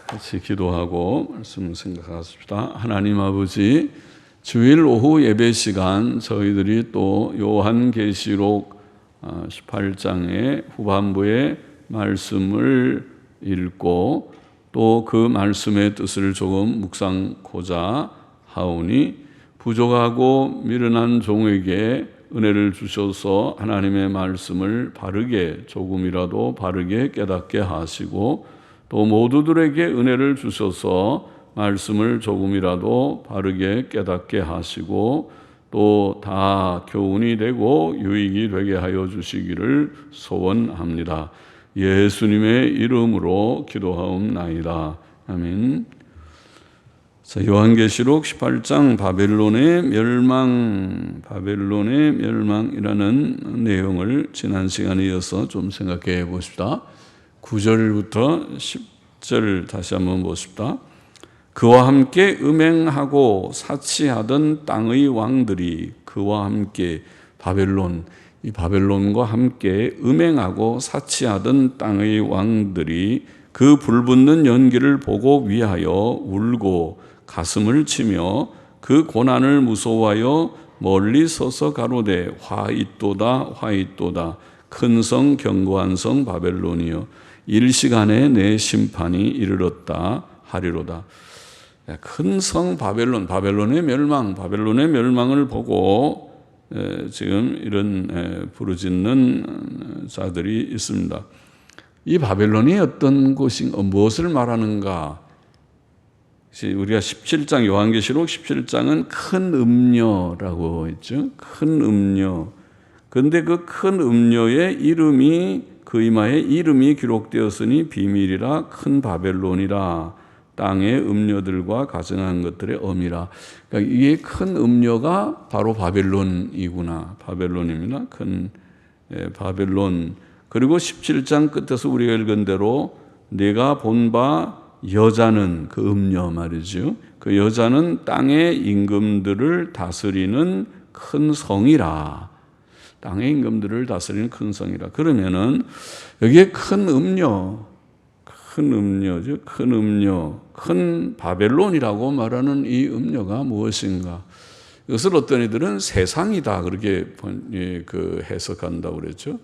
같이 기도하고 말씀을 생각하십시다. 하나님 아버지, 주일 오후 예배 시간 저희들이 또 요한계시록 18장의 후반부의 말씀을 읽고 또 그 말씀의 뜻을 조금 묵상코자 하오니, 부족하고 미련한 종에게 은혜를 주셔서 하나님의 말씀을 바르게, 조금이라도 바르게 깨닫게 하시고, 또 모두들에게 은혜를 주셔서 말씀을 조금이라도 바르게 깨닫게 하시고, 또 다 교훈이 되고 유익이 되게 하여 주시기를 소원합니다. 예수님의 이름으로 기도하옵나이다. 아멘. 자, 요한계시록 18장 바벨론의 멸망이라는 내용을 지난 시간에 이어서 좀 생각해 보십시다. 9절부터 10절 다시 한번 보십시다. 그와 함께 음행하고 사치하던 땅의 왕들이, 그와 함께 이 바벨론과 함께 음행하고 사치하던 땅의 왕들이 그 불붙는 연기를 보고 위하여 울고 가슴을 치며 그 고난을 무서워하여 멀리 서서 가로되, 화잇도다 화잇도다, 큰 성 견고한 성 바벨론이여, 일시간에 내 심판이 이르렀다 하리로다. 큰 성 바벨론의 멸망을 보고 지금 이런 부르짖는 자들이 있습니다. 이 바벨론이 어떤 곳인가, 무엇을 말하는가? 우리가 17장, 요한계시록 17장은 큰 음녀라고 했죠. 큰 음녀. 그런데 그 큰 음녀의 이름이, 그 이마에 이름이 기록되었으니 비밀이라, 큰 바벨론이라, 땅의 음녀들과 가증한 것들의 엄이라. 그러니까 이게 큰 음녀가 바로 바벨론이구나. 바벨론입니다. 큰 바벨론. 그리고 17장 끝에서 우리가 읽은 대로 내가 본 바 여자는, 그 음녀 말이죠. 그 여자는 땅의 임금들을 다스리는 큰 성이라. 땅의 임금들을 다스리는 큰 성이라. 그러면은 여기에 큰 음녀죠. 큰 바벨론이라고 말하는 이 음녀가 무엇인가? 이것을 어떤 이들은 세상이다, 그렇게 해석한다고 그랬죠.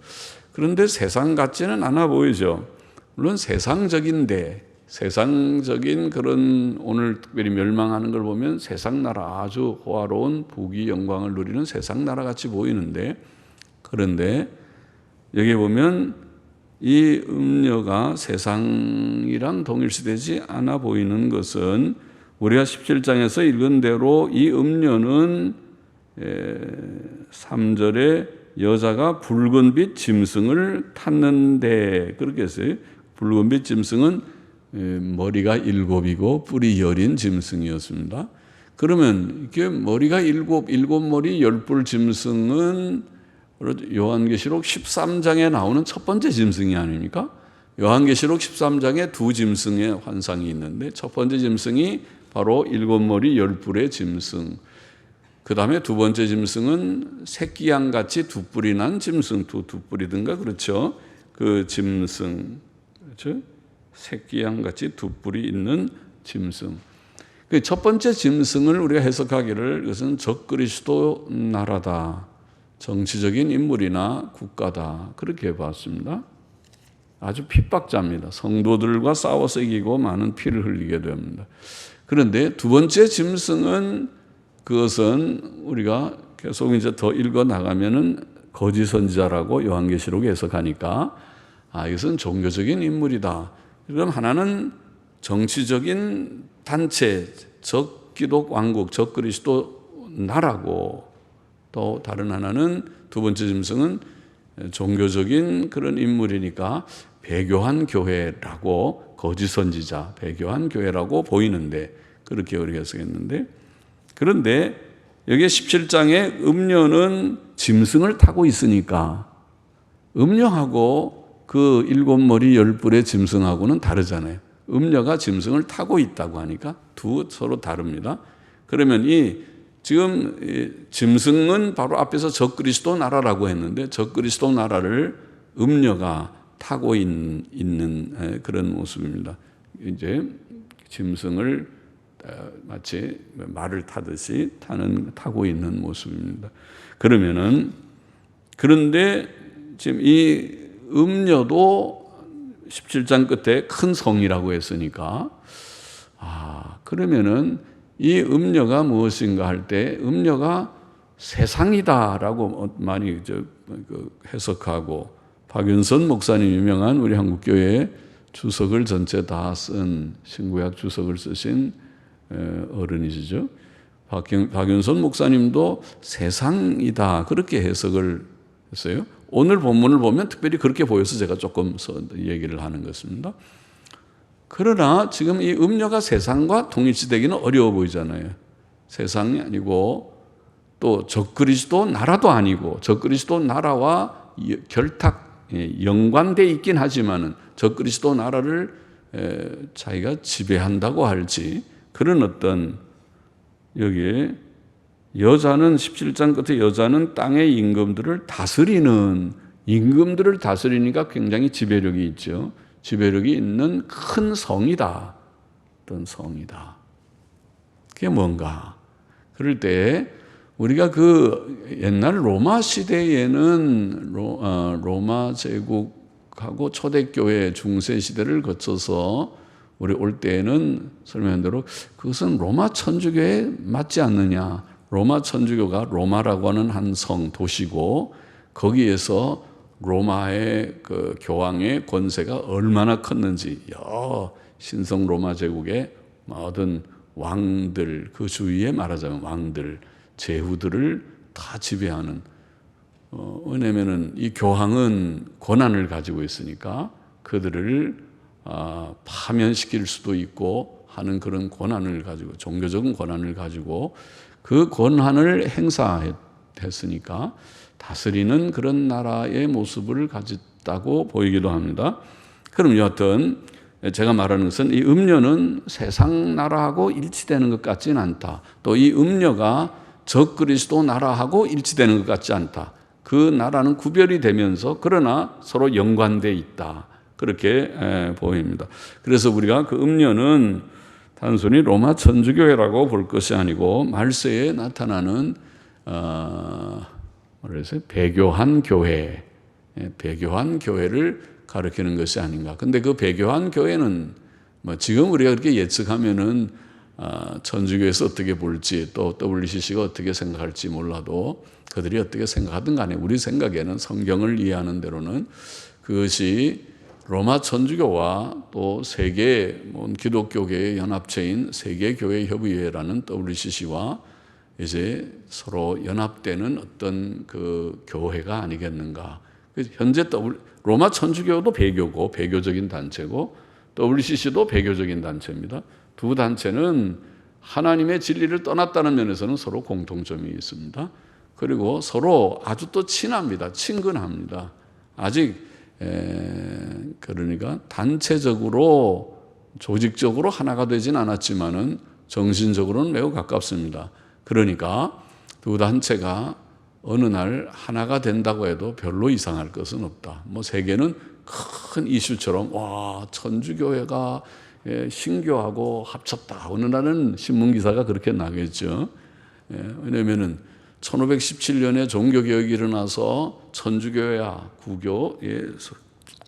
그런데 세상 같지는 않아 보이죠. 물론 세상적인 그런, 오늘 특별히 멸망하는 걸 보면 세상 나라, 아주 호화로운 부귀 영광을 누리는 세상 나라 같이 보이는데, 그런데 여기 보면 이 음녀가 세상이랑 동일시되지 않아 보이는 것은, 우리가 17장에서 읽은 대로 이 음녀는 3절에 여자가 붉은빛 짐승을 탔는데, 그렇게 했어요. 붉은빛 짐승은 머리가 7이고 뿔이 10인 짐승이었습니다. 그러면 이게 머리가 7머리 10뿔 짐승은 요한계시록 13장에 나오는 첫 번째 짐승이 아닙니까? 요한계시록 13장에 두 짐승의 환상이 있는데, 첫 번째 짐승이 바로 7머리 10뿔의 짐승, 그 다음에 두 번째 짐승은 새끼양같이 두 뿔이 난 짐승, 두 뿔이든가, 그렇죠? 그 짐승, 그렇죠? 새끼양같이 두 뿔이 있는 짐승. 그 첫 번째 짐승을 우리가 해석하기를, 이것은 적그리스도 나라다, 정치적인 인물이나 국가다, 그렇게 봤습니다. 아주 핍박자입니다. 성도들과 싸워서 이기고 많은 피를 흘리게 됩니다. 그런데 두 번째 짐승은, 그것은 우리가 계속 이제 더 읽어 나가면은 거짓 선지자라고 요한계시록에 해석하니까, 이것은 종교적인 인물이다. 그럼 하나는 정치적인 단체, 적기독 왕국, 적그리스도 나라고, 또 다른 하나는, 두 번째 짐승은 종교적인 그런 인물이니까 배교한 교회라고, 거짓 선지자, 배교한 교회라고 보이는데, 그렇게 우리가 해석했는데, 그런데 여기 17장에 음녀는 짐승을 타고 있으니까 음녀하고 그 7머리 10뿔의 짐승하고는 다르잖아요. 음녀가 짐승을 타고 있다고 하니까 서로 다릅니다. 그러면 지금 짐승은 바로 앞에서 적그리스도 나라라고 했는데, 적그리스도 나라를 음녀가 타고 있는 그런 모습입니다. 이제 짐승을 마치 말을 타듯이 타고 있는 모습입니다. 그런데 지금 이 음녀도 17장 끝에 큰 성이라고 했으니까, 그러면은 이 음녀가 무엇인가 할 때 음녀가 세상이다라고 많이 해석하고, 박윤선 목사님, 유명한 우리 한국교회 주석을 전체 다 쓴, 신구약 주석을 쓰신 어른이시죠. 박윤선 목사님도 세상이다 그렇게 해석을 했어요. 오늘 본문을 보면 특별히 그렇게 보여서 제가 조금 얘기를 하는 것입니다. 그러나 지금 이 음녀가 세상과 동일시되기는 어려워 보이잖아요. 세상이 아니고 또 적그리스도 나라도 아니고, 적그리스도 나라와 연관되어 있긴 하지만은 적그리스도 나라를 자기가 지배한다고 할지, 그런 어떤, 여기에 여자는 17장 끝에 여자는 땅의 임금들을 다스리니까 굉장히 지배력이 있죠. 지배력이 있는 큰 성이다. 어떤 성이다. 그게 뭔가? 그럴 때 우리가 옛날 로마 시대에는 로마 제국하고 초대교회 중세 시대를 거쳐서 우리 올 때에는 설명한 대로 그것은 로마 천주교에 맞지 않느냐. 로마 천주교가 로마라고 하는 한 도시고, 거기에서 로마의 그 교황의 권세가 얼마나 컸는지, 신성 로마 제국의 모든 왕들, 그 주위에 말하자면 왕들, 제후들을 다 지배하는, 왜냐면은 이 교황은 권한을 가지고 있으니까 그들을 파면시킬 수도 있고 하는 그런 권한을 가지고, 종교적인 권한을 가지고 그 권한을 행사했으니까 다스리는 그런 나라의 모습을 가졌다고 보이기도 합니다. 그럼 여하튼 제가 말하는 것은 이 음녀는 세상 나라하고 일치되는 것 같지는 않다. 또 이 음녀가 적그리스도 나라하고 일치되는 것 같지 않다. 그 나라는 구별이 되면서 그러나 서로 연관되어 있다. 그렇게 보입니다. 그래서 우리가 그 음녀는 단순히 로마 천주교회라고 볼 것이 아니고, 말세에 나타나는 배교한 교회, 배교한 교회를 가리키는 것이 아닌가. 근데 그 배교한 교회는 지금 우리가 그렇게 예측하면은 천주교에서 어떻게 볼지, 또 WCC가 어떻게 생각할지 몰라도 그들이 어떻게 생각하든 간에 우리 생각에는, 성경을 이해하는 대로는 그것이 로마 천주교와 또 세계 기독교계의 연합체인 세계교회협의회라는 WCC와 이제 서로 연합되는 어떤 그 교회가 아니겠는가. 현재 로마 천주교도 배교고, 배교적인 단체고, WCC도 배교적인 단체입니다. 두 단체는 하나님의 진리를 떠났다는 면에서는 서로 공통점이 있습니다. 그리고 서로 아주 또 친합니다. 친근합니다. 아직 그러니까 단체적으로, 조직적으로 하나가 되진 않았지만은 정신적으로는 매우 가깝습니다. 그러니까 두 단체가 어느 날 하나가 된다고 해도 별로 이상할 것은 없다. 세계는 큰 이슈처럼 천주교회가 신교하고 합쳤다. 어느 날은 신문 기사가 그렇게 나겠죠. 왜냐면은 1517년에 종교개혁이 일어나서 천주교회와 구교의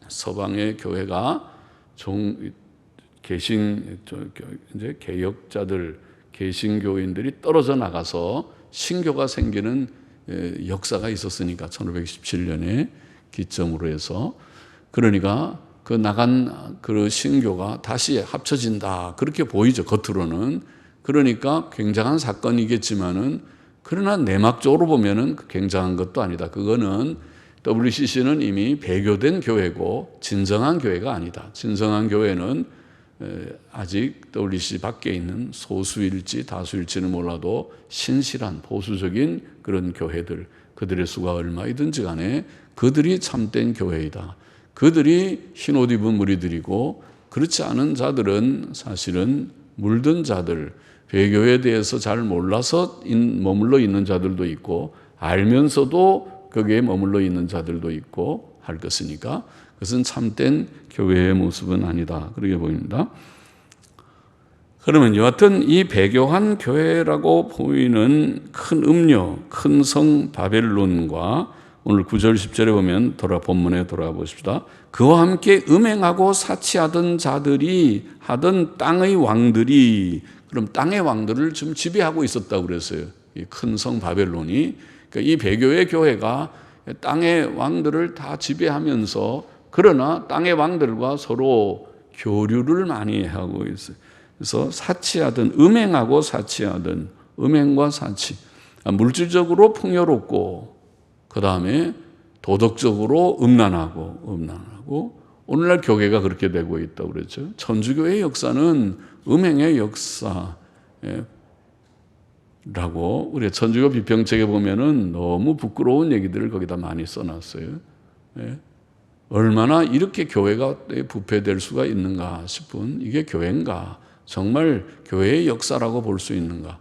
서방의 교회가 이제 개혁자들, 개신교인들이 떨어져 나가서 신교가 생기는 역사가 있었으니까, 1517년에 기점으로 해서. 그러니까 그 나간 그 신교가 다시 합쳐진다. 그렇게 보이죠, 겉으로는. 그러니까 굉장한 사건이겠지만은, 그러나 내막적으로 보면은 굉장한 것도 아니다. 그거는 WCC는 이미 배교된 교회고 진정한 교회가 아니다. 진정한 교회는 아직 WCC 밖에 있는 소수일지 다수일지는 몰라도 신실한 보수적인 그런 교회들, 그들의 수가 얼마이든지 간에 그들이 참된 교회이다. 그들이 흰옷 입은 무리들이고, 그렇지 않은 자들은 사실은 물든 자들, 배교에 대해서 잘 몰라서 머물러 있는 자들도 있고, 알면서도 거기에 머물러 있는 자들도 있고 할 것이니까 그것은 참된 교회의 모습은 아니다. 그렇게 보입니다. 그러면 여하튼 이 배교한 교회라고 보이는 큰 음료, 큰 성 바벨론과 오늘 9절 10절에 보면 본문에 돌아가 보십시다. 그와 함께 음행하고 사치하던 자들이 하던 땅의 왕들이, 그럼 땅의 왕들을 지금 지배하고 있었다고 그랬어요. 이 큰 성 바벨론이. 그러니까 이 배교의 교회가 땅의 왕들을 다 지배하면서, 그러나 땅의 왕들과 서로 교류를 많이 하고 있어요. 그래서 사치하던, 음행하고 사치하던, 음행과 사치, 물질적으로 풍요롭고 그 다음에 도덕적으로 음란하고 오늘날 교회가 그렇게 되고 있다고 그랬죠. 천주교의 역사는 음행의 역사라고 우리 천주교 비평책에 보면은 너무 부끄러운 얘기들을 거기다 많이 써놨어요. 얼마나 이렇게 교회가 부패될 수가 있는가 싶은, 이게 교회인가? 정말 교회의 역사라고 볼 수 있는가?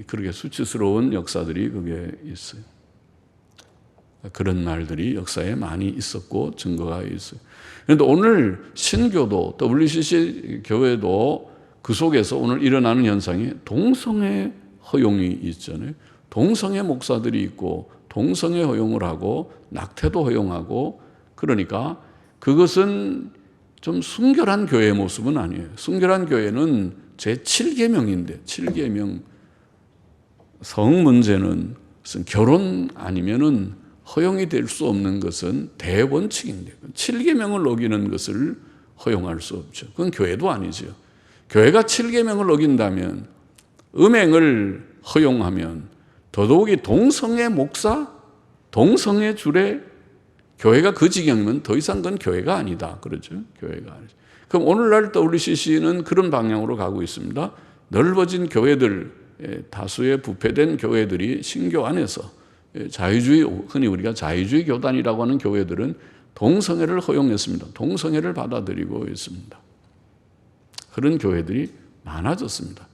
그렇게 수치스러운 역사들이 그게 있어요. 그런 말들이 역사에 많이 있었고 증거가 있어요. 그런데 오늘 신교도, WCC 교회도 그 속에서 오늘 일어나는 현상이 동성애 허용이 있잖아요. 동성애 목사들이 있고 동성애 허용을 하고 낙태도 허용하고, 그러니까 그것은 좀 순결한 교회의 모습은 아니에요. 순결한 교회는 제7계명인데 7계명 성 문제는 무슨 결혼 아니면은 허용이 될 수 없는 것은 대원칙인데 7계명을 어기는 것을 허용할 수 없죠. 그건 교회도 아니죠. 교회가 7계명을 어긴다면, 음행을 허용하면, 더더욱이 동성애 목사, 동성애 주례, 교회가 그 지경이면 더 이상 그건 교회가 아니다. 그렇죠? 교회가 아니죠. 그럼 오늘날 WCC는 그런 방향으로 가고 있습니다. 넓어진 교회들, 다수의 부패된 교회들이 신교 안에서 자유주의, 흔히 우리가 자유주의 교단이라고 하는 교회들은 동성애를 허용했습니다. 동성애를 받아들이고 있습니다. 그런 교회들이 많아졌습니다.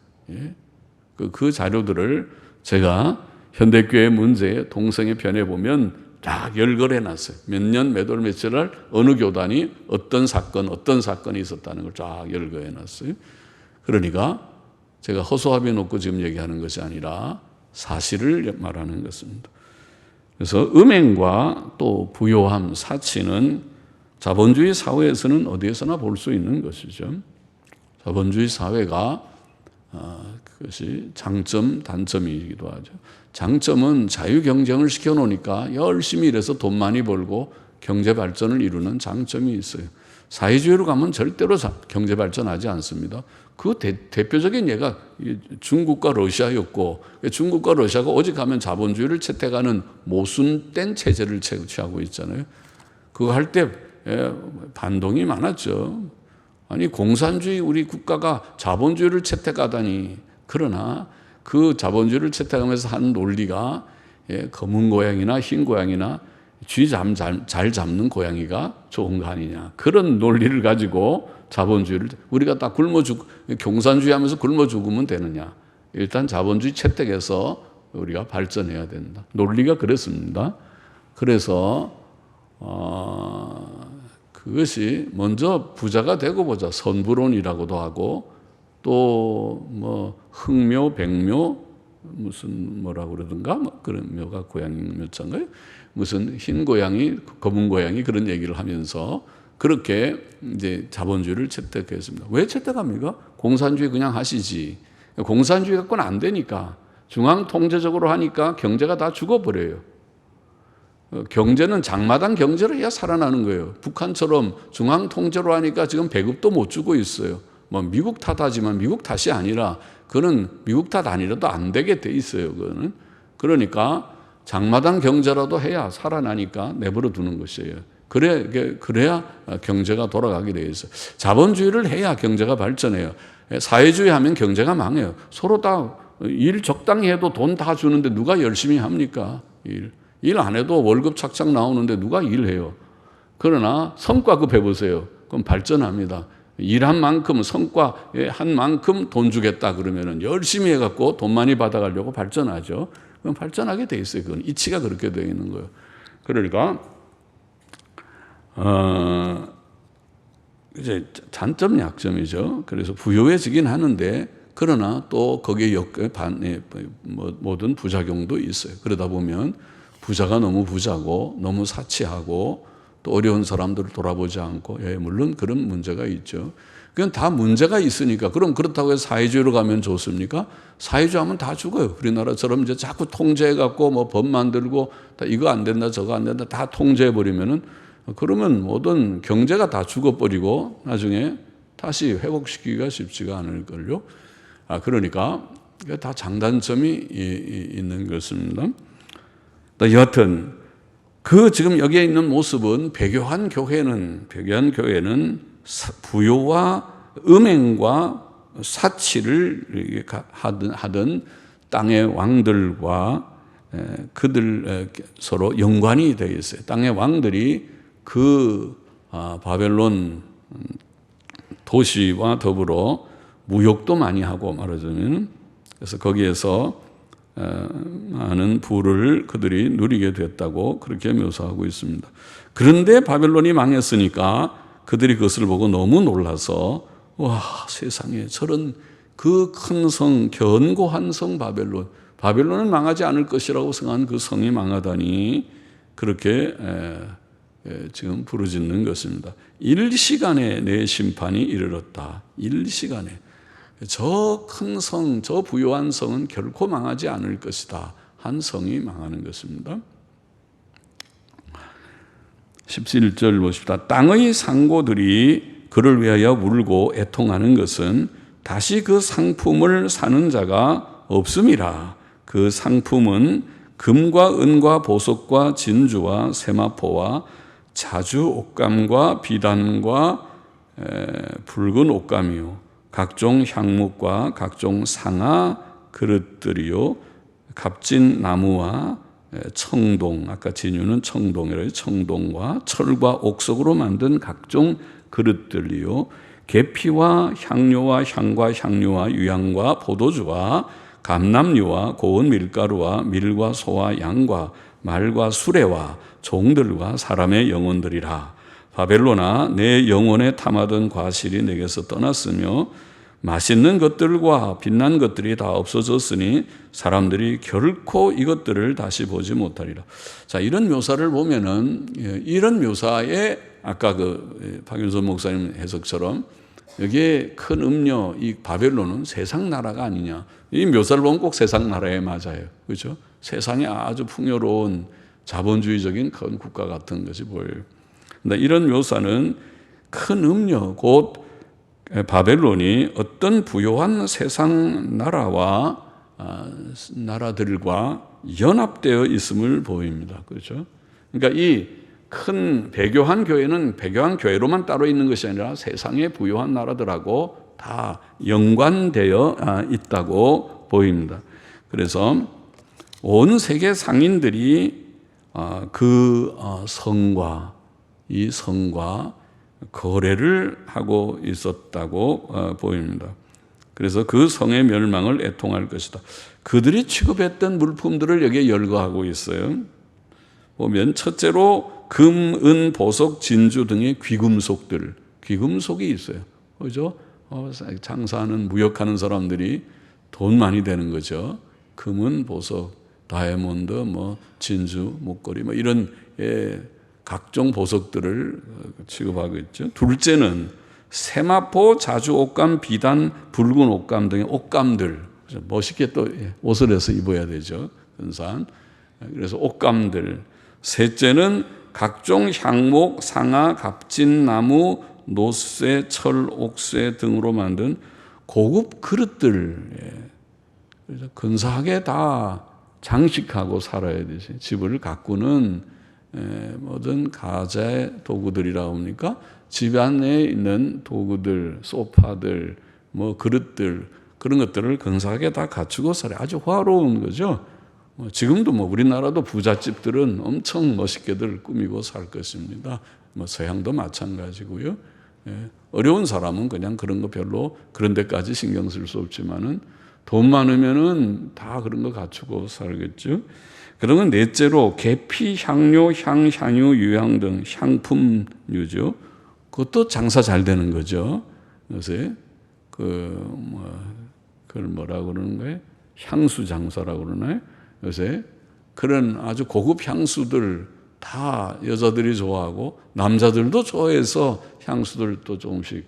그 자료들을 제가 현대교회 문제의 동성애 편에 보면 딱 열거해 놨어요. 몇 년, 몇 월, 며칠 날 어느 교단이 어떤 사건이 있었다는 걸 쫙 열거해 놨어요. 그러니까 제가 허수아비 놓고 지금 얘기하는 것이 아니라 사실을 말하는 것입니다. 그래서 음행과 또 부요함, 사치는 자본주의 사회에서는 어디에서나 볼 수 있는 것이죠. 자본주의 사회가 그것이 장점, 단점이기도 하죠. 장점은 자유 경쟁을 시켜놓으니까 열심히 일해서 돈 많이 벌고 경제 발전을 이루는 장점이 있어요. 사회주의로 가면 절대로 경제 발전하지 않습니다. 그 대표적인 예가 중국과 러시아였고, 중국과 러시아가 오직 가면 자본주의를 채택하는 모순된 체제를 취하고 있잖아요. 그거 할 때 반동이 많았죠. 아니, 공산주의 우리 국가가 자본주의를 채택하다니. 그러나 그 자본주의를 채택하면서 한 논리가 검은 고양이나 흰 고양이나 쥐 잘 잡는 고양이가 좋은 거 아니냐. 그런 논리를 가지고 자본주의를, 우리가 다 공산주의 하면서 굶어 죽으면 되느냐. 일단 자본주의 채택해서 우리가 발전해야 된다. 논리가 그랬습니다. 그래서 그것이 먼저 부자가 되고 보자. 선부론이라고도 하고, 또 뭐 흑묘, 백묘, 무슨 뭐라고 그러던가, 그런 묘가 고양이 묘자인가요? 무슨 흰 고양이, 검은 고양이, 그런 얘기를 하면서 그렇게 이제 자본주의를 채택했습니다. 왜 채택합니까? 공산주의 그냥 하시지. 공산주의 갖고는 안 되니까. 중앙 통제적으로 하니까 경제가 다 죽어버려요. 경제는 장마당 경제로 해야 살아나는 거예요. 북한처럼 중앙 통제로 하니까 지금 배급도 못 주고 있어요. 뭐 미국 탓하지만 미국 탓이 아니라, 그는 미국 탓 아니라도 안 되게 돼 있어요. 그거는. 그러니까 장마당 경제라도 해야 살아나니까 내버려 두는 것이에요. 그래야 경제가 돌아가게 돼 있어요. 자본주의를 해야 경제가 발전해요. 사회주의 하면 경제가 망해요. 서로 다 일 적당히 해도 돈 다 주는데 누가 열심히 합니까? 일 안 해도 월급 착착 나오는데 누가 일해요? 그러나 성과급 해보세요. 그럼 발전합니다. 일한 만큼, 성과한 만큼 돈 주겠다 그러면은 열심히 해갖고 돈 많이 받아가려고 발전하죠. 그럼 발전하게 돼 있어요. 그건 이치가 그렇게 되어 있는 거예요. 그러니까 이제 단점 약점이죠. 그래서 부유해지긴 하는데 그러나 또 거기에 모든 부작용도 있어요. 그러다 보면 부자가 너무 부자고 너무 사치하고 또 어려운 사람들을 돌아보지 않고, 물론 그런 문제가 있죠. 그건 다 문제가 있으니까. 그럼 그렇다고 해서 사회주의로 가면 좋습니까? 사회주의하면 다 죽어요. 우리나라처럼 이제 자꾸 통제해갖고 뭐 법 만들고 다 이거 안 된다 저거 안 된다 다 통제해버리면은, 그러면 모든 경제가 다 죽어버리고 나중에 다시 회복시키기가 쉽지가 않을걸요. 그러니까 다 장단점이 있는 것입니다. 여하튼 지금 여기에 있는 모습은 배교한 교회는 부요와 음행과 사치를 하던 땅의 왕들과 그들 서로 연관이 되어 있어요. 땅의 왕들이 바벨론 도시와 더불어 무역도 많이 하고 말하자면, 그래서 거기에서 많은 부를 그들이 누리게 됐다고 그렇게 묘사하고 있습니다. 그런데 바벨론이 망했으니까 그들이 그것을 보고 너무 놀라서, 와, 세상에 저런 그 큰 성, 견고한 성 바벨론은 망하지 않을 것이라고 생각한 그 성이 망하다니, 그렇게 지금 부르짖는 것입니다. 일시간에 내 심판이 이르렀다. 일시간에. 저 큰 성, 저 부요한 성은 결코 망하지 않을 것이다. 한 성이 망하는 것입니다. 17절 보십시다. 땅의 상고들이 그를 위하여 울고 애통하는 것은 다시 그 상품을 사는 자가 없음이라. 그 상품은 금과 은과 보석과 진주와 세마포와 자주 옷감과 비단과 붉은 옷감이요, 각종 향목과 각종 상아 그릇들이요, 값진 나무와 청동, 아까 진유는 청동이라요, 청동과 철과 옥석으로 만든 각종 그릇들이요, 계피와 향료와 향과 향료와 유향과 포도주와 감람류와 고운 밀가루와 밀과 소와 양과 말과 수레와 종들과 사람의 영혼들이라. 바벨론아, 내 영혼에 탐하던 과실이 내게서 떠났으며 맛있는 것들과 빛난 것들이 다 없어졌으니 사람들이 결코 이것들을 다시 보지 못하리라. 자, 이런 묘사를 보면은, 이런 묘사에 아까 박윤선 목사님 해석처럼 여기에 큰 음료, 이 바벨론은 세상 나라가 아니냐. 이 묘사를 보면 꼭 세상 나라에 맞아요. 그렇죠? 세상에 아주 풍요로운 자본주의적인 큰 국가 같은 것이 보여요. 근데 이런 묘사는 큰 음료, 곧 바벨론이 어떤 부요한 세상 나라들과 연합되어 있음을 보입니다. 그렇죠? 그러니까 이 큰 배교한 교회는 배교한 교회로만 따로 있는 것이 아니라 세상의 부요한 나라들하고 다 연관되어 있다고 보입니다. 그래서 온 세계 상인들이 이 성과 거래를 하고 있었다고 보입니다. 그래서 그 성의 멸망을 애통할 것이다. 그들이 취급했던 물품들을 여기에 열거하고 있어요. 보면 첫째로 금, 은, 보석, 진주 등의 귀금속이 있어요. 그죠? 장사하는, 무역하는 사람들이 돈 많이 되는 거죠. 금은 보석, 다이아몬드, 진주, 목걸이, 이런 각종 보석들을 취급하고 있죠. 둘째는 세마포, 자주 옷감, 비단, 붉은 옷감 등의 옷감들, 멋있게 또 옷을 해서 입어야 되죠. 근산. 그래서 옷감들. 셋째는 각종 향목, 상아, 값진 나무, 노쇠, 철, 옥쇠 등으로 만든 고급 그릇들. 그래서 근사하게 다 장식하고 살아야 되지. 집을 가꾸는 모든 가재 도구들이라고 합니까? 집 안에 있는 도구들, 소파들, 그릇들, 그런 것들을 근사하게 다 갖추고 살아요. 아주 화려한 거죠. 지금도 우리나라도 부잣집들은 엄청 멋있게들 꾸미고 살 것입니다. 서양도 마찬가지고요. 어려운 사람은 그냥 그런 거 별로 그런 데까지 신경 쓸 수 없지만은 돈 많으면은 다 그런 거 갖추고 살겠죠. 그러면 넷째로 계피, 향료, 향유, 유향 등 향품류죠. 그것도 장사 잘 되는 거죠. 요새 그걸 뭐라고 그러는 거예요? 향수 장사라고 그러나요? 요새 그런 아주 고급 향수들 다 여자들이 좋아하고 남자들도 좋아해서 향수들도 조금씩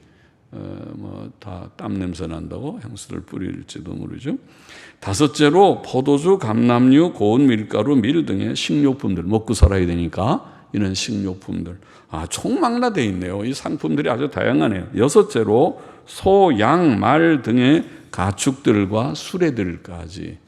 다 땀 냄새 난다고 향수들 뿌릴지도 모르죠. 다섯째로 포도주, 감람류, 고운 밀가루, 밀 등의 식료품들, 먹고 살아야 되니까 이런 식료품들. 총망라되어 있네요. 이 상품들이 아주 다양하네요. 여섯째로 소, 양, 말 등의 가축들과 수레들까지.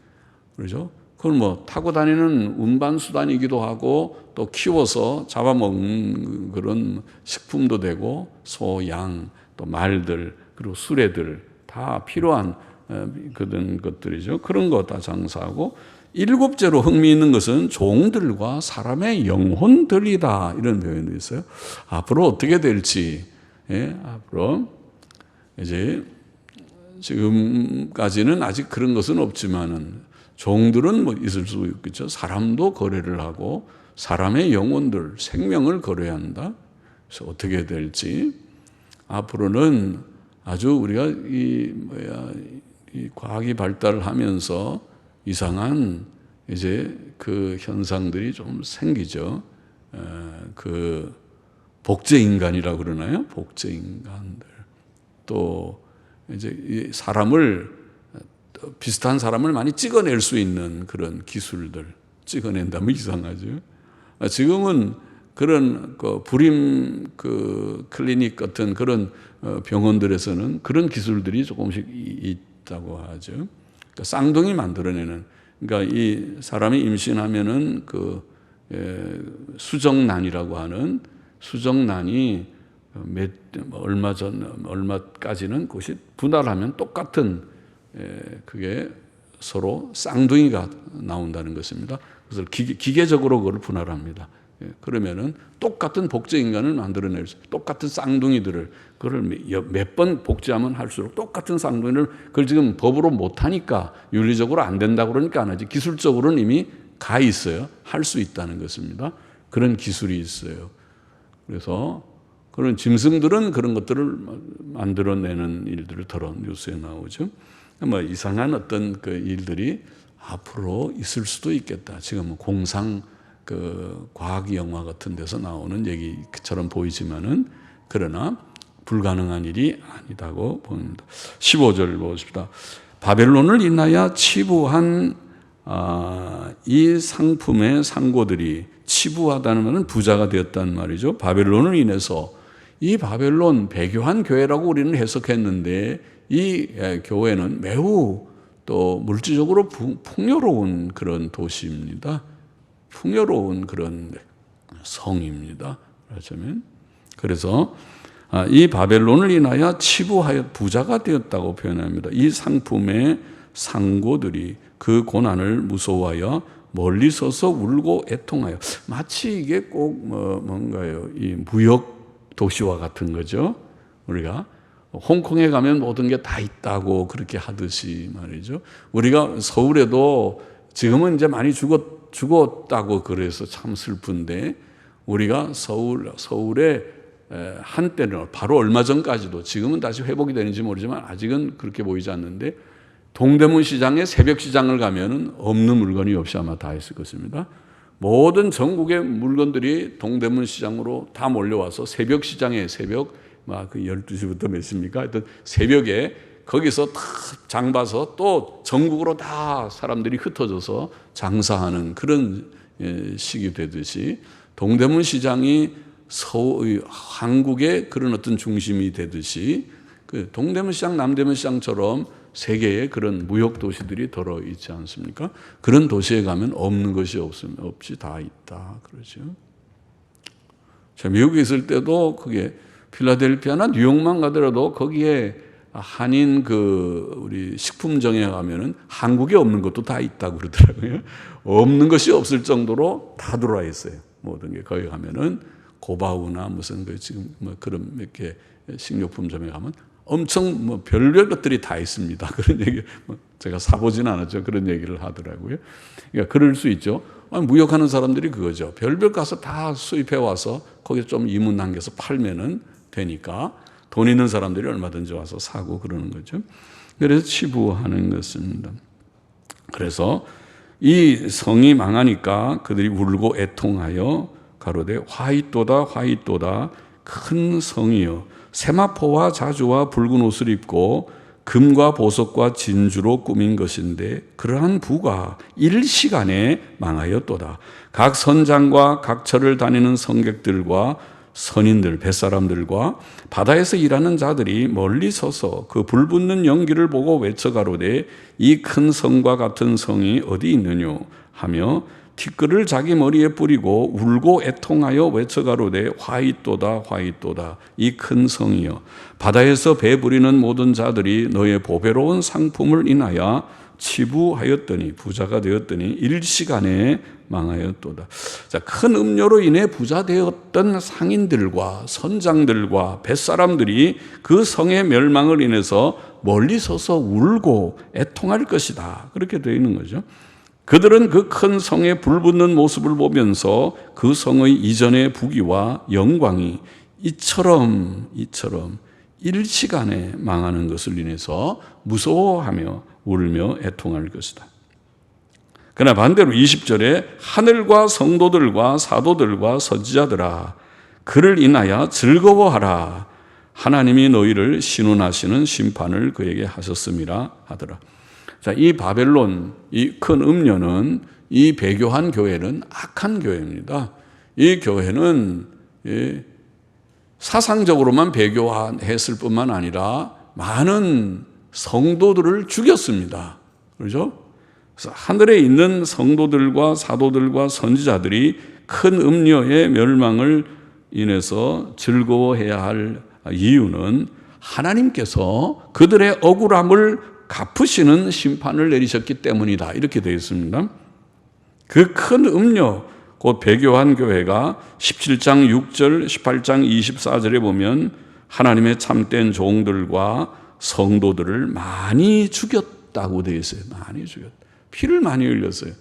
그렇죠? 그걸 타고 다니는 운반수단이기도 하고 또 키워서 잡아먹는 그런 식품도 되고 소, 양, 또 말들, 그리고 수레들 다 필요한 그런 것들이죠. 그런 거 다 장사하고 일곱째로 흥미있는 것은 종들과 사람의 영혼들이다. 이런 표현도 있어요. 앞으로 어떻게 될지, 앞으로 이제 지금까지는 아직 그런 것은 없지만은 종들은 있을 수 있겠죠. 사람도 거래를 하고 사람의 영혼들, 생명을 거래해야 한다. 그래서 어떻게 될지 앞으로는 아주 우리가 이 과학이 발달하면서 이상한 이제 그 현상들이 좀 생기죠. 그 복제 인간이라고 그러나요? 복제 인간들. 또 이제 사람을 비슷한 사람을 많이 찍어낼 수 있는 그런 기술들. 찍어낸다면 이상하죠. 지금은 그런 불임 클리닉 같은 그런 병원들에서는 그런 기술들이 조금씩 있다고 하죠. 그러니까 쌍둥이 만들어내는. 그러니까 이 사람이 임신하면은 수정란이라고 하는 수정란이 얼마까지는 그것이 분할하면 똑같은 그게 서로 쌍둥이가 나온다는 것입니다. 그래서 기계적으로 그걸 분할합니다. 그러면은 똑같은 복제 인간을 만들어낼 수, 똑같은 쌍둥이들을 그걸 몇 번 복제하면 할수록 똑같은 쌍둥이를 그걸 지금 법으로 못 하니까 윤리적으로 안 된다고 그러니까 안 하지. 기술적으로는 이미 가 있어요. 할 수 있다는 것입니다. 그런 기술이 있어요. 그래서 그런 짐승들은 그런 것들을 만들어내는 일들을 더러 뉴스에 나오죠. 이상한 어떤 그 일들이 앞으로 있을 수도 있겠다. 지금 공상 과학 영화 같은 데서 나오는 얘기처럼 보이지만은 그러나 불가능한 일이 아니다고 봅니다. 15절 보십시다. 바벨론을 인하여 치부한 이 상품의 상고들이 치부하다는 말은 부자가 되었단 말이죠. 바벨론을 인해서 이 바벨론 배교한 교회라고 우리는 해석했는데 이 교회는 매우 또 물질적으로 풍요로운 그런 도시입니다. 풍요로운 그런 성입니다. 그래서 이 바벨론을 인하여 치부하여 부자가 되었다고 표현합니다. 이 상품의 상고들이 그 고난을 무서워하여 멀리 서서 울고 애통하여. 마치 이게 꼭 뭔가요? 이 무역 도시와 같은 거죠. 우리가 홍콩에 가면 모든 게 다 있다고 그렇게 하듯이 말이죠. 우리가 서울에도 지금은 이제 많이 죽었다고 그래서 참 슬픈데 우리가 서울에 한때는 바로 얼마 전까지도 지금은 다시 회복이 되는지 모르지만 아직은 그렇게 보이지 않는데 동대문 시장에 새벽 시장을 가면은 없는 물건이 없이 아마 다 있을 것입니다. 모든 전국의 물건들이 동대문 시장으로 다 몰려와서 새벽 시장에 그 12시부터 몇 시입니까? 하여튼 새벽에 거기서 다 장 봐서 또 전국으로 다 사람들이 흩어져서 장사하는 그런 시기 되듯이 동대문 시장이 한국의 그런 어떤 중심이 되듯이 그 동대문 시장, 남대문 시장처럼 세계에 그런 무역 도시들이 들어 있지 않습니까? 그런 도시에 가면 없는 것이 없이 다 있다 그러죠. 제가 미국에 있을 때도 그게 필라델피아나 뉴욕만 가더라도 거기에 한인 우리 식품점에 가면은 한국에 없는 것도 다 있다고 그러더라고요. 없는 것이 없을 정도로 다 들어와 있어요. 모든 게 거기 가면은 고바우나 무슨 지금 그런 몇 개 식료품점에 가면 엄청 별별 것들이 다 있습니다. 그런 얘기 제가 사보진 않았죠. 그런 얘기를 하더라고요. 그러니까 그럴 수 있죠. 무역하는 사람들이 그거죠. 별별 가서 다 수입해 와서 거기서 좀 이문 남겨서 팔면은 되니까 돈 있는 사람들이 얼마든지 와서 사고 그러는 거죠. 그래서 치부하는 것입니다. 그래서 이 성이 망하니까 그들이 울고 애통하여 가로되 화잇도다 화잇도다 큰 성이여 세마포와 자주와 붉은 옷을 입고 금과 보석과 진주로 꾸민 것인데 그러한 부가 일시간에 망하였도다. 각 선장과 각 처를 다니는 성객들과 선인들, 뱃사람들과 바다에서 일하는 자들이 멀리 서서 그 불붙는 연기를 보고 외쳐가로되 이 큰 성과 같은 성이 어디 있느뇨 하며 티끌을 자기 머리에 뿌리고 울고 애통하여 외쳐가로되 화잇도다 화잇도다 이 큰 성이여 바다에서 배 부리는 모든 자들이 너의 보배로운 상품을 인하여 치부하였더니 부자가 되었더니 일시간에 망하였도다. 자, 큰 음료로 인해 부자 되었던 상인들과 선장들과 뱃사람들이 그 성의 멸망을 인해서 멀리 서서 울고 애통할 것이다. 그렇게 되어 있는 거죠. 그들은 그 큰 성에 불붙는 모습을 보면서 그 성의 이전의 부귀와 영광이 이처럼 일시간에 망하는 것을 인해서 무서워하며 울며 애통할 것이다. 그러나 반대로 20절에 하늘과 성도들과 사도들과 선지자들아 그를 인하여 즐거워하라. 하나님이 너희를 신운하시는 심판을 그에게 하셨음이라 하더라. 자, 이 바벨론, 이 큰 음녀는 이 배교한 교회는 악한 교회입니다. 이 교회는 사상적으로만 배교했을 뿐만 아니라 많은 성도들을 죽였습니다. 그렇죠? 그래서 하늘에 있는 성도들과 사도들과 선지자들이 큰 음녀의 멸망을 인해서 즐거워해야 할 이유는 하나님께서 그들의 억울함을 갚으시는 심판을 내리셨기 때문이다. 이렇게 되어 있습니다. 그 큰 음녀, 곧 배교한 교회가 17장 6절, 18장 24절에 보면 하나님의 참된 종들과 성도들을 많이 죽였다고 되어 있어요. 많이 죽였다. 피를 많이 흘렸어요.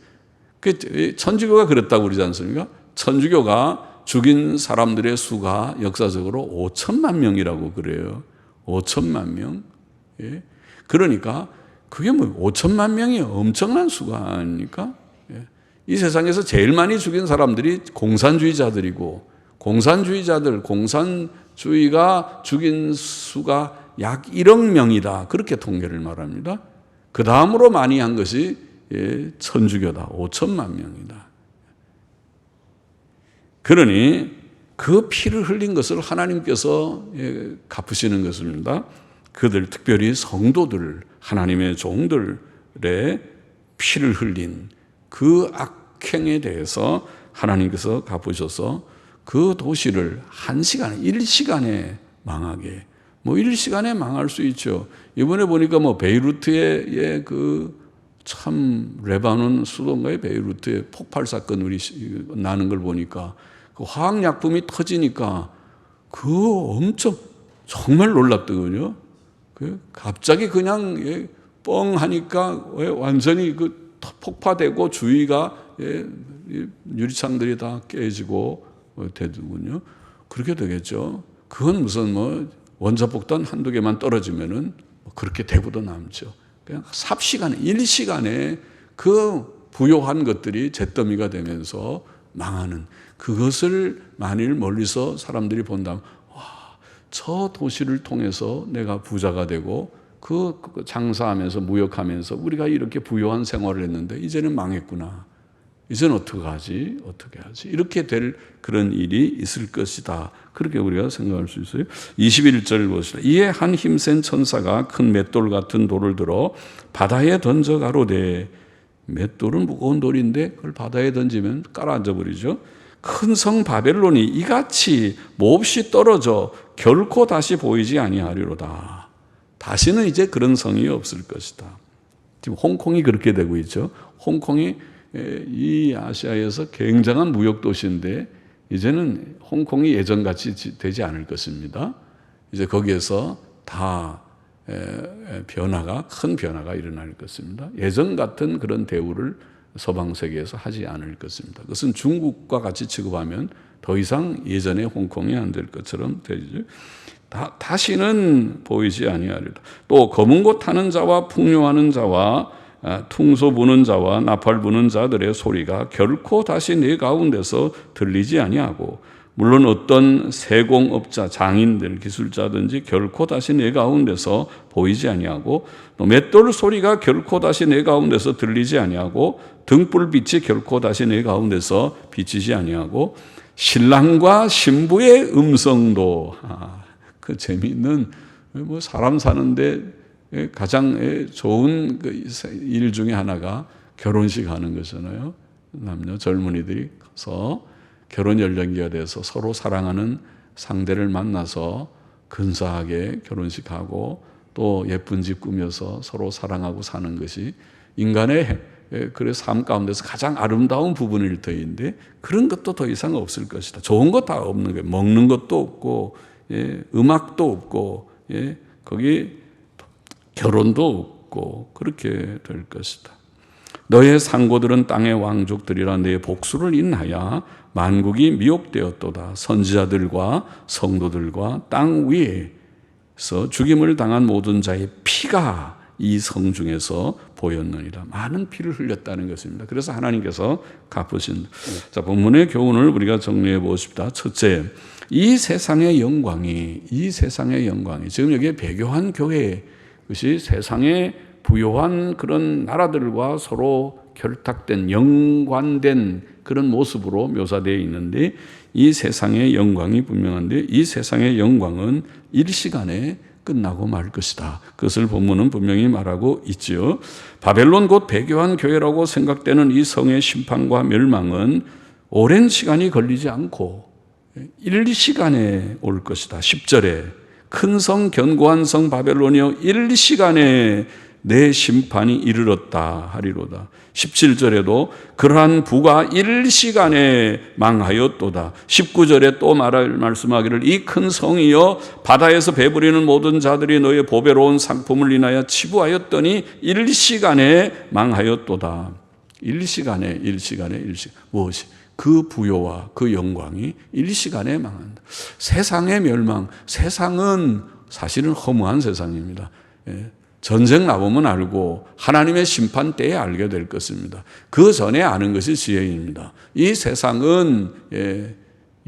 천주교가 그랬다고 그러지 않습니까? 천주교가 죽인 사람들의 수가 역사적으로 5천만 명이라고 그래요. 5천만 명. 예. 그러니까 그게 뭐 5천만 명이 엄청난 수가 아닙니까? 예. 이 세상에서 제일 많이 죽인 사람들이 공산주의자들이고 공산주의가 죽인 수가 약 1억 명이다. 그렇게 통계를 말합니다. 그 다음으로 많이 한 것이 천주교다. 5천만 명이다. 그러니 그 피를 흘린 것을 하나님께서 갚으시는 것입니다. 그들, 특별히 성도들, 하나님의 종들의 피를 흘린 그 악행에 대해서 하나님께서 갚으셔서 그 도시를 일시간에 망하게, 일시간에 망할 수 있죠. 이번에 보니까 베이루트의 참 레바논 수도인가요? 베이루트에 폭발 사건이 나는 걸 보니까 그 화학약품이 터지니까 엄청 정말 놀랍더군요. 갑자기 그냥 뻥 하니까 완전히 폭파되고 주위가 유리창들이 다 깨지고 되더군요. 그렇게 되겠죠. 그건 무슨 원자폭탄 한두 개만 떨어지면은 그렇게 대구도 남죠. 그냥 삽시간에, 일시간에 그 부요한 것들이 잿더미가 되면서 망하는 그것을 만일 멀리서 사람들이 본다면 저 도시를 통해서 내가 부자가 되고 그 장사하면서 무역하면서 우리가 이렇게 부요한 생활을 했는데 이제는 망했구나. 이제는 어떻게 하지? 이렇게 될 그런 일이 있을 것이다. 그렇게 우리가 생각할 수 있어요. 21절 보시다. 이에 한 힘센 천사가 큰 맷돌 같은 돌을 들어 바다에 던져 가로되, 맷돌은 무거운 돌인데 그걸 바다에 던지면 깔아앉아 버리죠. 큰 성 바벨론이 이같이 몹시 떨어져 결코 다시 보이지 아니하리로다. 다시는 이제 그런 성이 없을 것이다. 지금 홍콩이 그렇게 되고 있죠. 홍콩이 이 아시아에서 굉장한 무역 도시인데 이제는 홍콩이 예전같이 되지 않을 것입니다. 이제 거기에서 다 큰 변화가 일어날 것입니다. 예전 같은 그런 대우를 서방 세계에서 하지 않을 것입니다. 그것은 중국과 같이 취급하면 더 이상 예전의 홍콩이 안 될 것처럼 되죠. 다시는 보이지 아니하리라. 또 검은 고 타는 자와 풍요하는 자와 퉁소 부는 자와 나팔 부는 자들의 소리가 결코 다시 내 가운데서 들리지 아니하고, 물론 어떤 세공업자, 장인들, 기술자든지 결코 다시 내 가운데서 보이지 아니하고, 또 맷돌 소리가 결코 다시 내 가운데서 들리지 아니하고, 등불빛이 결코 다시 내 가운데서 비치지 아니하고, 신랑과 신부의 음성도, 그 재미있는, 사람 사는데 가장 좋은 일 중에 하나가 결혼식 하는 거잖아요. 남녀 젊은이들이 가서 결혼 연령기가 돼서 서로 사랑하는 상대를 만나서 근사하게 결혼식하고 또 예쁜 집 꾸며서 서로 사랑하고 사는 것이 인간의 삶 가운데서 가장 아름다운 부분일 터인데, 그런 것도 더 이상 없을 것이다. 좋은 것 다 없는 거예요. 먹는 것도 없고, 음악도 없고, 거기 결혼도 없고, 그렇게 될 것이다. 너의 상고들은 땅의 왕족들이라 내 복수를 인하여 만국이 미혹되었도다. 선지자들과 성도들과 땅 위에서 죽임을 당한 모든 자의 피가 이 성 중에서 보였느니라. 많은 피를 흘렸다는 것입니다. 그래서 하나님께서 갚으신. 자, 본문의 교훈을 우리가 정리해 보십시다. 첫째, 이 세상의 영광이 지금 여기에 배교한 교회, 그것이 세상의 부요한 그런 나라들과 서로 결탁된, 연관된 그런 모습으로 묘사되어 있는데, 이 세상의 영광이 분명한데, 이 세상의 영광은 일시간에 끝나고 말 것이다. 그것을 본문은 분명히 말하고 있지요. 바벨론 곧 배교한 교회라고 생각되는 이 성의 심판과 멸망은 오랜 시간이 걸리지 않고 일시간에 올 것이다. 10절에 큰 성 견고한 성 바벨론이여 일시간에 내 심판이 이르렀다 하리로다. 17절에도 그러한 부가 일시간에 망하였도다. 19절에 또 말씀하기를 이 큰 성이여 바다에서 배부리는 모든 자들이 너의 보배로운 상품을 인하여 치부하였더니 일시간에 망하였도다. 일시간에 무엇이? 그 부요와 그 영광이 일시간에 망한다. 세상의 멸망, 세상은 사실은 허무한 세상입니다. 전쟁 나보면 알고 하나님의 심판 때에 알게 될 것입니다. 그 전에 아는 것이 지혜입니다. 이 세상은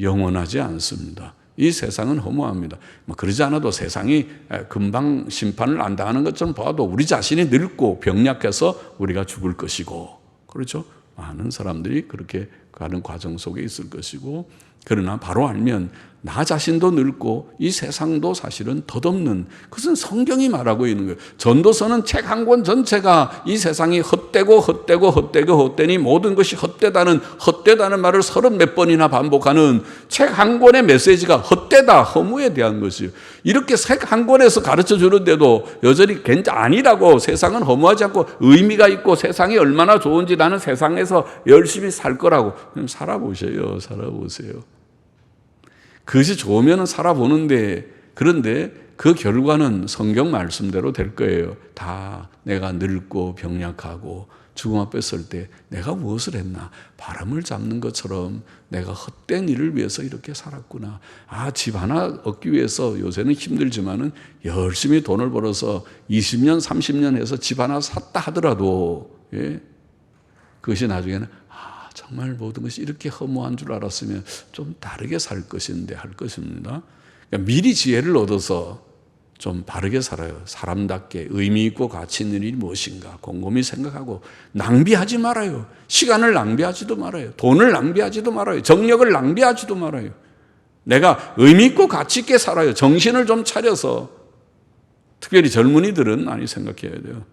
영원하지 않습니다. 이 세상은 허무합니다. 그러지 않아도 세상이 금방 심판을 안 당하는 것처럼 봐도 우리 자신이 늙고 병약해서 우리가 죽을 것이고, 그렇죠? 많은 사람들이 그렇게 가는 과정 속에 있을 것이고, 그러나 바로 알면 나 자신도 늙고 이 세상도 사실은 덧없는, 그것은 성경이 말하고 있는 거예요. 전도서는 책 한 권 전체가 이 세상이 헛되니 모든 것이 헛되다는 말을 30몇 번이나 반복하는 책 한 권의 메시지가 헛되다, 허무에 대한 것이에요. 이렇게 책 한 권에서 가르쳐 주는데도 여전히 아니라고, 세상은 허무하지 않고 의미가 있고 세상이 얼마나 좋은지 나는 세상에서 열심히 살 거라고. 살아보세요. 그것이 좋으면 살아보는데, 그런데 그 결과는 성경 말씀대로 될 거예요. 다 내가 늙고 병약하고 죽음 앞에 설 때 내가 무엇을 했나, 바람을 잡는 것처럼 내가 헛된 일을 위해서 이렇게 살았구나. 집 하나 얻기 위해서 요새는 힘들지만은 열심히 돈을 벌어서 20년 30년 해서 집 하나 샀다 하더라도, 그것이 나중에는 정말 모든 것이 이렇게 허무한 줄 알았으면 좀 다르게 살 것인데 할 것입니다. 그러니까 미리 지혜를 얻어서 좀 바르게 살아요. 사람답게 의미 있고 가치 있는 일이 무엇인가 곰곰이 생각하고, 낭비하지 말아요. 시간을 낭비하지도 말아요. 돈을 낭비하지도 말아요. 정력을 낭비하지도 말아요. 내가 의미 있고 가치 있게 살아요. 정신을 좀 차려서. 특별히 젊은이들은 많이 생각해야 돼요.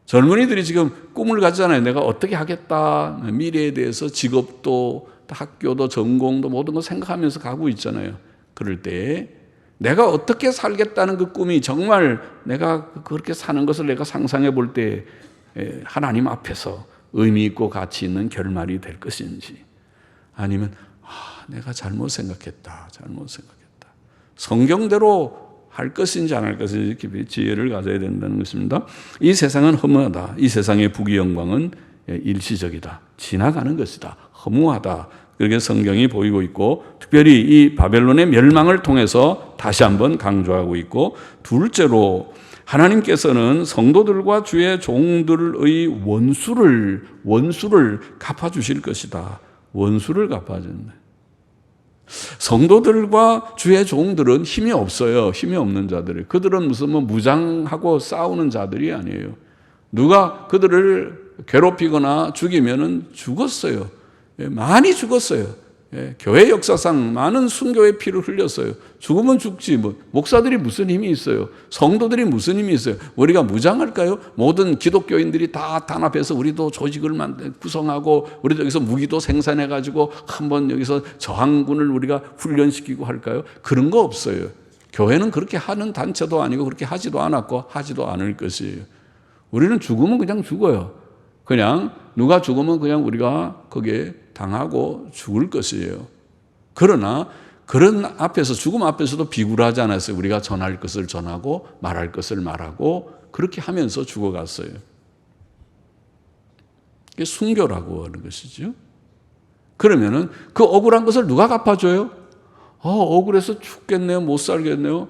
젊은이들이 지금 꿈을 가지잖아요. 내가 어떻게 하겠다. 미래에 대해서 직업도 학교도 전공도 모든 거 생각하면서 가고 있잖아요. 그럴 때 내가 어떻게 살겠다는 그 꿈이 정말 내가 그렇게 사는 것을 내가 상상해 볼 때 하나님 앞에서 의미 있고 가치 있는 결말이 될 것인지, 아니면 내가 잘못 생각했다. 성경대로 할 것인지 안 할 것인지 지혜를 가져야 된다는 것입니다. 이 세상은 허무하다. 이 세상의 부귀 영광은 일시적이다. 지나가는 것이다. 허무하다. 그렇게 성경이 보이고 있고, 특별히 이 바벨론의 멸망을 통해서 다시 한번 강조하고 있고, 둘째로 하나님께서는 성도들과 주의 종들의 원수를 갚아주실 것이다. 원수를 갚아준다. 성도들과 주의 종들은 힘이 없어요. 힘이 없는 자들이. 그들은 무슨 무장하고 싸우는 자들이 아니에요. 누가 그들을 괴롭히거나 죽이면은 죽었어요. 많이 죽었어요. 교회 역사상 많은 순교의 피를 흘렸어요. 죽으면 죽지. 목사들이 무슨 힘이 있어요? 성도들이 무슨 힘이 있어요? 우리가 무장할까요? 모든 기독교인들이 다 단합해서 우리도 조직을 구성하고 우리도 여기서 무기도 생산해가지고 한번 여기서 저항군을 우리가 훈련시키고 할까요? 그런 거 없어요. 교회는 그렇게 하는 단체도 아니고 그렇게 하지도 않았고 하지도 않을 것이에요. 우리는 죽으면 그냥 죽어요. 그냥 누가 죽으면 그냥 우리가 거기에 당하고 죽을 것이에요. 그러나 그런 앞에서, 죽음 앞에서도 비굴하지 않았어요. 우리가 전할 것을 전하고 말할 것을 말하고 그렇게 하면서 죽어갔어요. 이게 순교라고 하는 것이죠. 그러면은 그 억울한 것을 누가 갚아줘요? 억울해서 죽겠네요. 못 살겠네요.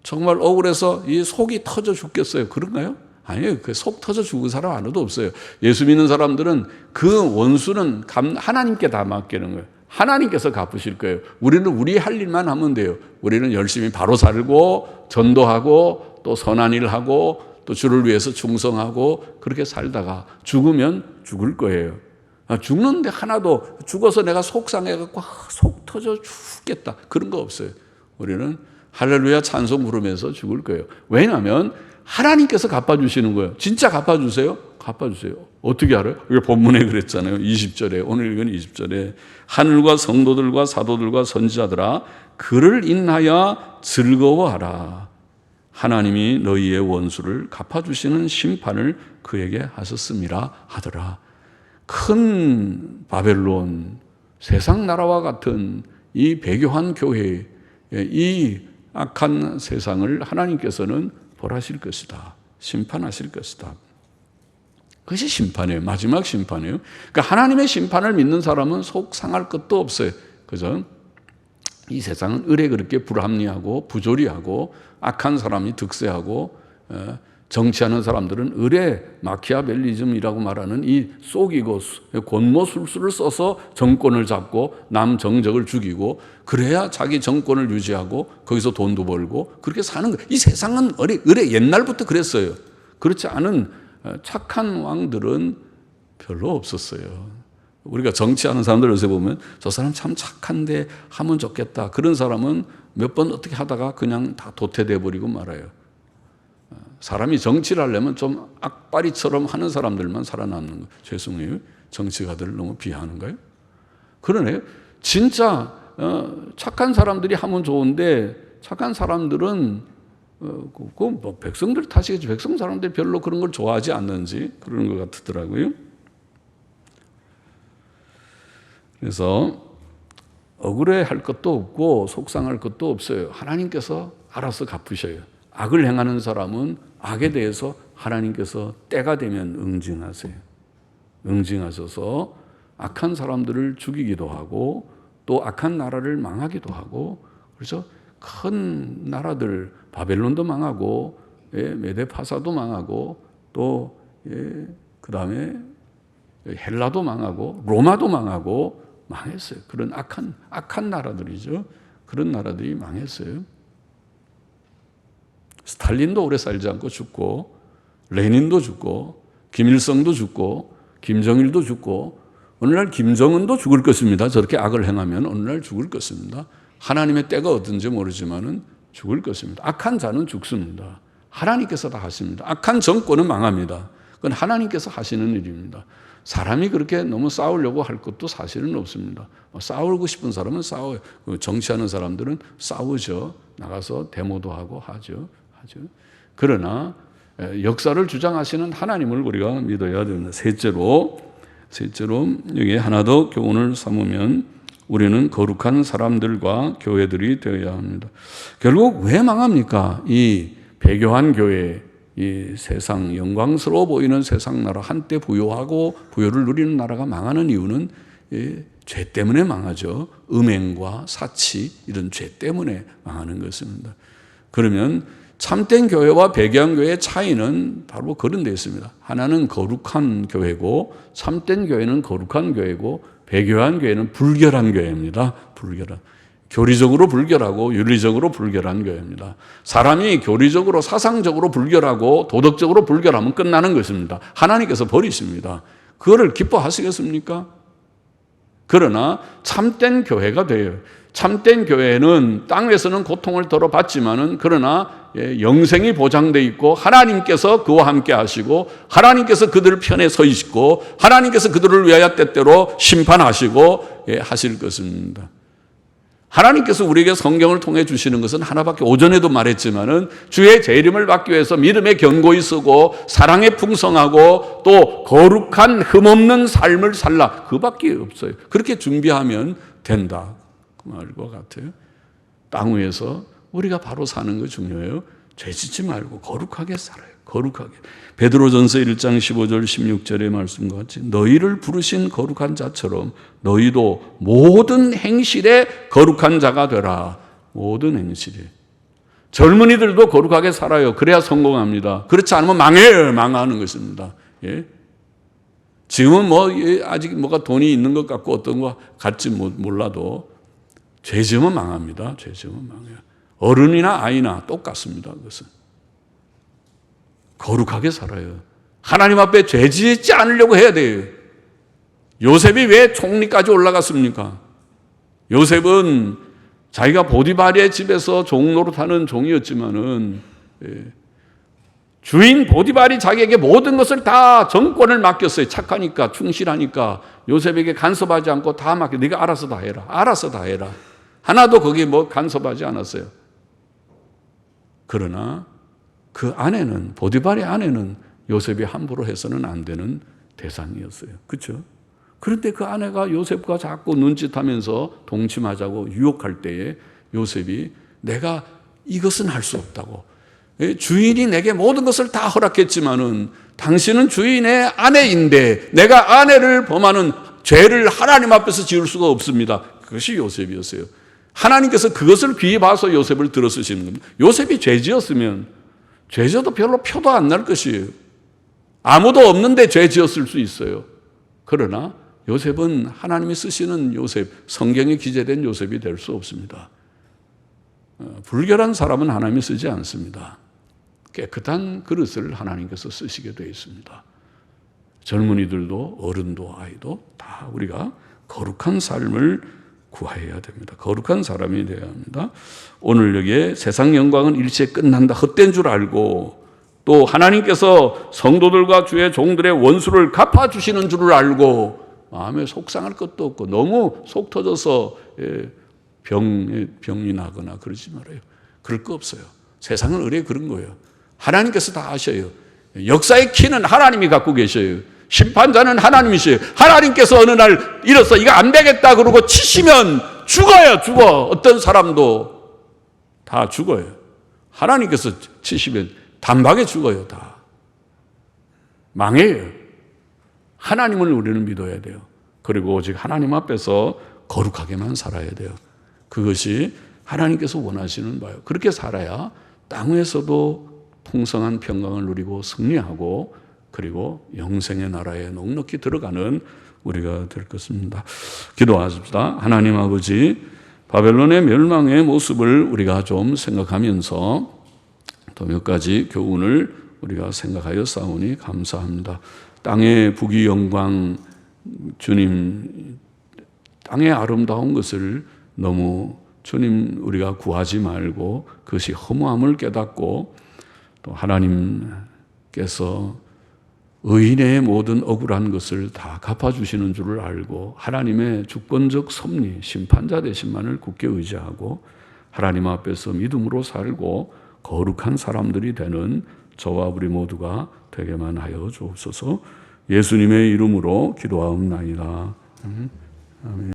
정말 억울해서 이 속이 터져 죽겠어요. 그런가요? 아니에요. 그 속 터져 죽은 사람 하나도 없어요. 예수 믿는 사람들은 그 원수는 하나님께 다 맡기는 거예요. 하나님께서 갚으실 거예요. 우리는 우리 할 일만 하면 돼요. 우리는 열심히 바로 살고 전도하고 또 선한 일 하고 또 주를 위해서 충성하고 그렇게 살다가 죽으면 죽을 거예요. 죽는데 하나도 죽어서 내가 속상해갖고 속 터져 죽겠다. 그런 거 없어요. 우리는 할렐루야 찬송 부르면서 죽을 거예요. 왜냐하면 하나님께서 갚아주시는 거예요. 진짜 갚아주세요? 갚아주세요. 어떻게 알아요? 이게 본문에 그랬잖아요. 20절에, 오늘 읽은 20절에 하늘과 성도들과 사도들과 선지자들아 그를 인하여 즐거워하라. 하나님이 너희의 원수를 갚아주시는 심판을 그에게 하셨음이라 하더라. 큰 바벨론, 세상 나라와 같은 이 배교한 교회, 이 악한 세상을 하나님께서는 벌하실 것이다. 심판하실 것이다. 그것이 심판이에요. 마지막 심판이에요. 그러니까 하나님의 심판을 믿는 사람은 속 상할 것도 없어요. 그죠? 이 세상은 의례 그렇게 불합리하고 부조리하고 악한 사람이 득세하고 정치하는 사람들은 의례 마키아벨리즘이라고 말하는 이 속이고 권모술수를 써서 정권을 잡고 남 정적을 죽이고 그래야 자기 정권을 유지하고 거기서 돈도 벌고 그렇게 사는 거예요. 이 세상은 의례 옛날부터 그랬어요. 그렇지 않은 착한 왕들은 별로 없었어요. 우리가 정치하는 사람들 요새 보면 저 사람 참 착한데 하면 좋겠다. 그런 사람은 몇 번 어떻게 하다가 그냥 다 도태돼 버리고 말아요. 사람이 정치를 하려면 좀 악바리처럼 하는 사람들만 살아남는 거예요. 죄송해요. 정치가들을 너무 비하하는가요? 그러네. 진짜 착한 사람들이 하면 좋은데 착한 사람들은 뭐 백성들 탓이겠지. 백성 사람들이 별로 그런 걸 좋아하지 않는지 그런 것 같더라고요. 그래서 억울해할 것도 없고 속상할 것도 없어요. 하나님께서 알아서 갚으셔요. 악을 행하는 사람은 악에 대해서 하나님께서 때가 되면 응징하세요. 응징하셔서 악한 사람들을 죽이기도 하고 또 악한 나라를 망하기도 하고 그래서 큰 나라들 바벨론도 망하고 메데파사도 망하고 또 그다음에 헬라도 망하고 로마도 망하고 망했어요. 그런 악한 나라들이죠. 그런 나라들이 망했어요. 스탈린도 오래 살지 않고 죽고 레닌도 죽고 김일성도 죽고 김정일도 죽고 오늘날 김정은도 죽을 것입니다. 저렇게 악을 행하면 오늘날 죽을 것입니다. 하나님의 때가 어떤지 모르지만은 죽을 것입니다. 악한 자는 죽습니다. 하나님께서 다 하십니다. 악한 정권은 망합니다. 그건 하나님께서 하시는 일입니다. 사람이 그렇게 너무 싸우려고 할 것도 사실은 없습니다. 싸우고 싶은 사람은 싸워요. 정치하는 사람들은 싸우죠. 나가서 데모도 하고 하죠. 그러나 역사를 주장하시는 하나님을 우리가 믿어야 됩니다. 셋째로 여기 하나 더 교훈을 삼으면 우리는 거룩한 사람들과 교회들이 되어야 합니다. 결국 왜 망합니까? 이 배교한 교회, 이 세상 영광스러워 보이는 세상 나라, 한때 부요하고 부요를 누리는 나라가 망하는 이유는 죄 때문에 망하죠. 음행과 사치 이런 죄 때문에 망하는 것입니다. 그러면 참된 교회와 배교한 교회의 차이는 바로 그런 데 있습니다. 하나는 거룩한 교회고 참된 교회는 거룩한 교회고 배교한 교회는 불결한 교회입니다. 불결한. 교리적으로 불결하고 윤리적으로 불결한 교회입니다. 사람이 교리적으로 사상적으로 불결하고 도덕적으로 불결하면 끝나는 것입니다. 하나님께서 버리십니다. 그거를 기뻐하시겠습니까? 그러나 참된 교회가 돼요. 참된 교회는 땅에서는 고통을 덜어 받지만은 그러나 영생이 보장되어 있고 하나님께서 그와 함께 하시고 하나님께서 그들 편에 서 있고 하나님께서 그들을 위하여 때때로 심판하시고 하실 것입니다. 하나님께서 우리에게 성경을 통해 주시는 것은 하나밖에, 오전에도 말했지만은 주의 재림을 받기 위해서 믿음에 견고히 서고 사랑에 풍성하고 또 거룩한 흠없는 삶을 살라, 그밖에 없어요. 그렇게 준비하면 된다 그 말과 같아요. 땅 위에서 우리가 바로 사는 거 중요해요. 죄 짓지 말고 거룩하게 살아요. 거룩하게. 베드로전서 1장 15절 16절의 말씀과 같이 너희를 부르신 거룩한 자처럼 너희도 모든 행실에 거룩한 자가 되라. 모든 행실에. 젊은이들도 거룩하게 살아요. 그래야 성공합니다. 그렇지 않으면 망해요. 망하는 것입니다. 예? 지금은 아직 뭐가 돈이 있는 것 같고 어떤 거 같지 몰라도 죄 지으면 망합니다. 죄 지으면 망해요. 어른이나 아이나 똑같습니다. 그것은. 거룩하게 살아요. 하나님 앞에 죄 짓지 않으려고 해야 돼요. 요셉이 왜 총리까지 올라갔습니까? 요셉은 자기가 보디발의 집에서 종 노릇하는 종이었지만은 주인 보디발이 자기에게 모든 것을 다 정권을 맡겼어요. 착하니까, 충실하니까 요셉에게 간섭하지 않고 다 맡겨. 네가 알아서 다 해라. 알아서 다 해라. 하나도 거기 간섭하지 않았어요. 그러나 그 아내는, 보디발의 아내는 요셉이 함부로 해서는 안 되는 대상이었어요. 그렇죠? 그런데 그 아내가 요셉과 자꾸 눈짓하면서 동침하자고 유혹할 때에 요셉이 내가 이것은 할 수 없다고. 주인이 내게 모든 것을 다 허락했지만은 당신은 주인의 아내인데 내가 아내를 범하는 죄를 하나님 앞에서 지을 수가 없습니다. 그것이 요셉이었어요. 하나님께서 그것을 귀히 봐서 요셉을 들어 쓰시는 겁니다. 요셉이 죄 지었으면 죄 지어도 별로 표도 안 날 것이에요. 아무도 없는데 죄 지었을 수 있어요. 그러나 요셉은 하나님이 쓰시는 요셉, 성경에 기재된 요셉이 될 수 없습니다. 불결한 사람은 하나님이 쓰지 않습니다. 깨끗한 그릇을 하나님께서 쓰시게 되어 있습니다. 젊은이들도 어른도 아이도 다 우리가 거룩한 삶을 구해야 됩니다. 거룩한 사람이 되어야 합니다. 오늘 여기에 세상 영광은 일시에 끝난다, 헛된 줄 알고 또 하나님께서 성도들과 주의 종들의 원수를 갚아주시는 줄을 알고 마음에 속상할 것도 없고 너무 속 터져서 병이 나거나 그러지 말아요. 그럴 거 없어요. 세상은 의뢰 그런 거예요. 하나님께서 다 아셔요. 역사의 키는 하나님이 갖고 계셔요. 심판자는 하나님이시에요. 하나님께서 어느 날 이래서 이거 안 되겠다 그러고 치시면 죽어요. 죽어. 어떤 사람도 다 죽어요. 하나님께서 치시면 단박에 죽어요. 다 망해요. 하나님을 우리는 믿어야 돼요. 그리고 오직 하나님 앞에서 거룩하게만 살아야 돼요. 그것이 하나님께서 원하시는 바예요. 그렇게 살아야 땅 위에서도 풍성한 평강을 누리고 승리하고 그리고 영생의 나라에 넉넉히 들어가는 우리가 될 것입니다. 기도하십시다. 하나님 아버지, 바벨론의 멸망의 모습을 우리가 좀 생각하면서 또 몇 가지 교훈을 우리가 생각하여 싸우니 감사합니다. 땅의 부귀 영광, 주님 땅의 아름다운 것을 너무 주님 우리가 구하지 말고 그것이 허무함을 깨닫고 또 하나님께서 의인의 모든 억울한 것을 다 갚아주시는 줄을 알고 하나님의 주권적 섭리, 심판자 되심만을 굳게 의지하고 하나님 앞에서 믿음으로 살고 거룩한 사람들이 되는 저와 우리 모두가 되게만 하여 주옵소서. 예수님의 이름으로 기도하옵나이다. 아멘.